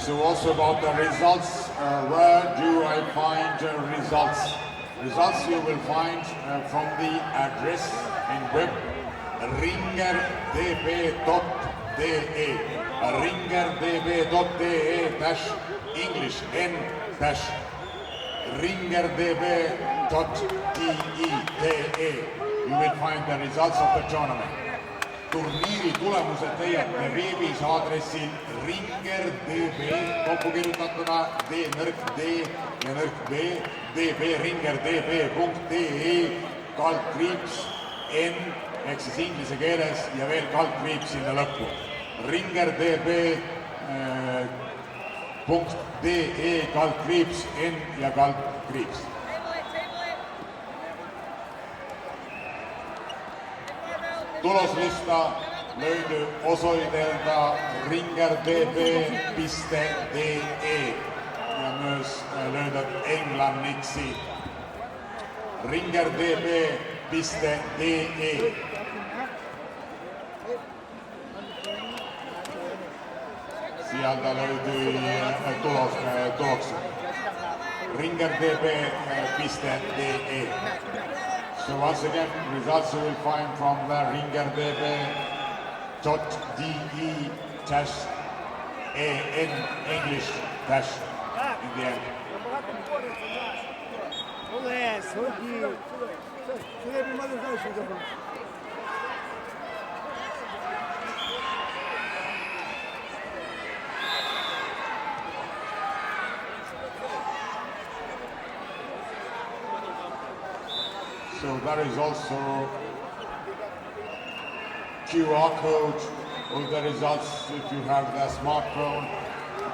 So also about the results, where do I find results? Results you will find from the address in web ringerdb.de, ringerdb.de-english, n- ringerdb.de. You will find the results of the tournament. Turniiri tulemused leiate veebis aadressil ringerdb, kokku kirjutatuna d-d ja b, db ringerdb.de, /n ehk siis inglise keeles ja veel / sinna lõppu. ringerdb.de, /n ja /. Tuloslista löytyy osoitelta ringerdb.de ja myös löydät englanniksi ringerdb.de. Sieltä löytyy tulokset. ringerdb.de. So once again, results you will find from the ringerdb.de-en English dash in the end. So there is also QR code with the results if you have the smartphone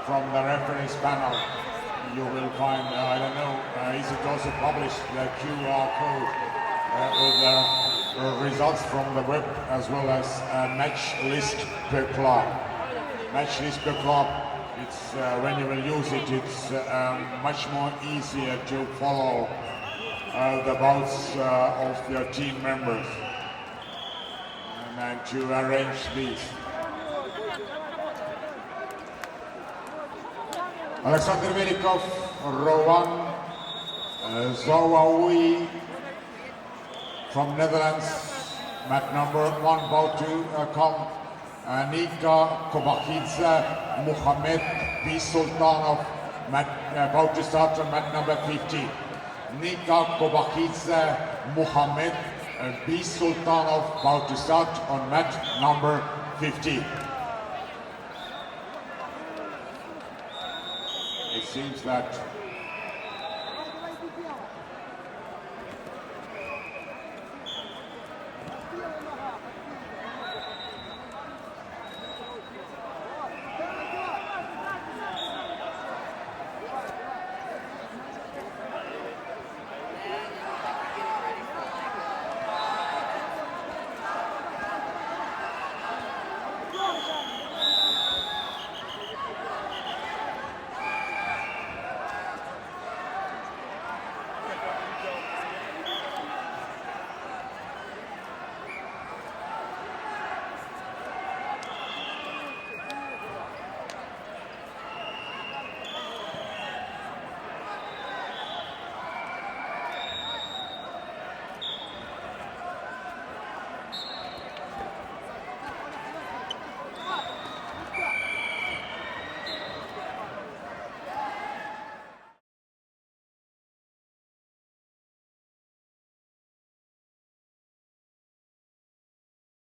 from the reference panel. You will find, I don't know, is it also published, the QR code with the results from the web as well as match list per club. Match list per club, it's when you will use it, it's much more easier to follow the bouts of your team members and to arrange these. Alexander Velikov, Rowan Zawaoui from Netherlands, mat number 1 bout to come. Nika Kobakhidze, Muhammad Bisultanov, bout to start on mat number 50. Nika Kobakhidze, Muhammad Bisultanov, about to start on mat number 50. It seems that